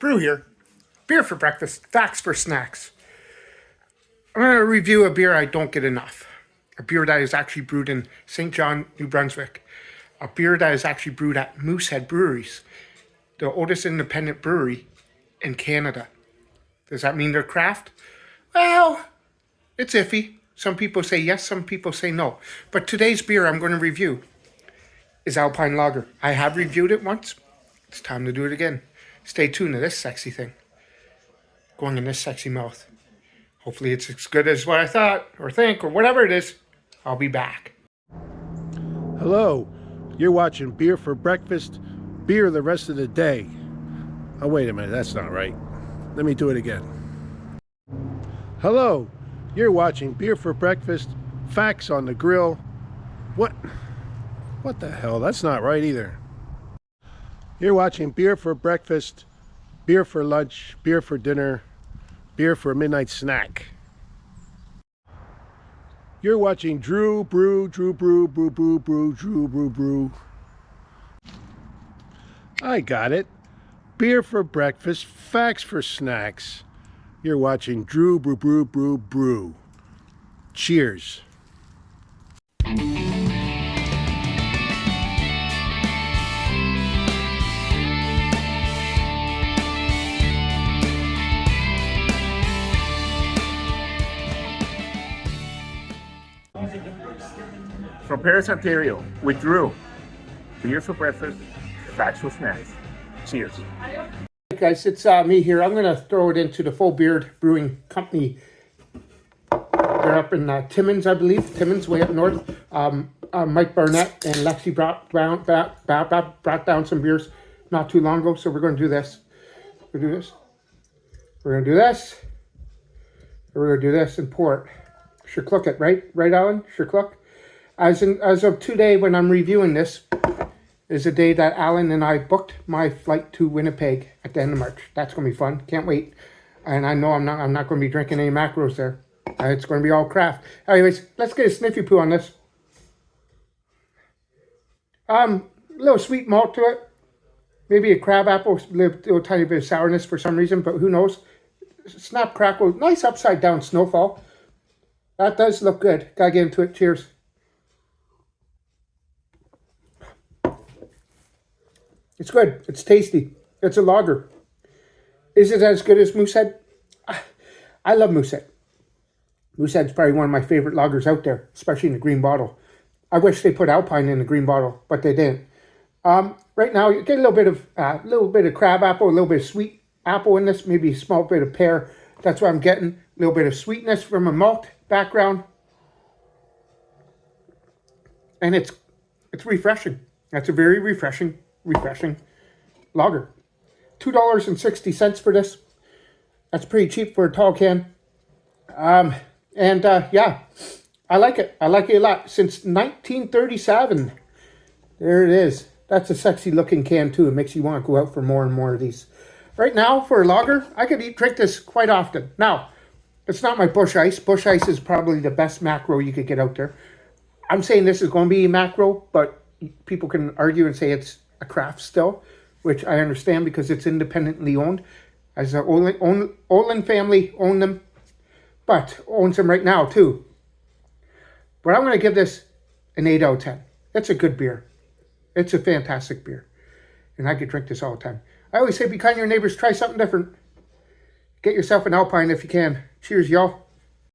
Brew here. Beer for breakfast, facts for snacks. I'm going to review a beer I don't get enough. A beer that is actually brewed in St. John, New Brunswick. A beer that is actually brewed at Moosehead Breweries, the oldest independent brewery in Canada. Does that mean they're craft? Well, it's iffy. Some people say yes, some people say no. But today's beer I'm going to review is Alpine Lager. I have reviewed it once. It's time to do it again. Stay tuned to this sexy thing going in this sexy mouth. Hopefully it's as good as what I thought or think or whatever it is. I'll be back. Hello, you're watching Beer for Breakfast, beer the rest of the day. Oh, wait a minute, that's not right. Let me do it again. Hello, you're watching Beer for Breakfast, facts on the grill. What the hell, that's not right either. You're watching Beer for Breakfast, beer for lunch, beer for dinner, beer for a midnight snack. You're watching Drew Brew, Drew Brew, Brew Brew, Brew, Drew Brew, Brew. I got it. Beer for breakfast, facts for snacks. You're watching Drew Brew, Brew, Brew, Brew. Cheers. From Paris, Ontario, with Drew. Beer for breakfast, facts for snacks. Cheers. Hey guys, it's me here. I'm going to throw it into the Full Beard Brewing Company. They're up in Timmins, I believe. Timmins, way up north. Mike Barnett and Lexi brought down some beers not too long ago. So we're going to do this. We're going to do this. We're going to do this. We're going to do this and pour it. Sure cluck it, right? Right, Alan? Sure cluck. As of today, when I'm reviewing this, is the day that Alan and I booked my flight to Winnipeg at the end of March. That's going to be fun. Can't wait. And I know I'm not going to be drinking any macros there. It's going to be all craft. Anyways, let's get a sniffy poo on this. A little sweet malt to it. Maybe a crab apple, little tiny bit of sourness for some reason, but who knows? Snap, crackle, nice upside down snowfall. That does look good. Gotta get into it. Cheers. It's good. It's tasty. It's a lager. Is it as good as Moosehead? I love Moosehead. Moosehead's probably one of my favorite lagers out there, especially in the green bottle. I wish they put Alpine in the green bottle, but they didn't. Right now, you get a little bit of crab apple, a little bit of sweet apple in this, maybe a small bit of pear. That's what I'm getting. A little bit of sweetness from a malt background. And it's refreshing. That's a very refreshing lager. $2.60 for this. That's pretty cheap for a tall can. Yeah, I like it. I like it a lot. Since 1937. There it is. That's a sexy looking can too. It makes you want to go out for more and more of these. Right now, for a lager, I could drink this quite often. Now, it's not my Bush Ice. Bush Ice is probably the best macro you could get out there. I'm saying this is going to be macro, but people can argue and say it's a craft still, which I understand because it's independently owned. As the Olin family own them, but owns them right now too. But I'm going to give this an 8 out of 10. It's a good beer. It's a fantastic beer. And I could drink this all the time. I always say be kind to your neighbors. Try something different. Get yourself an Alpine if you can. Cheers, y'all.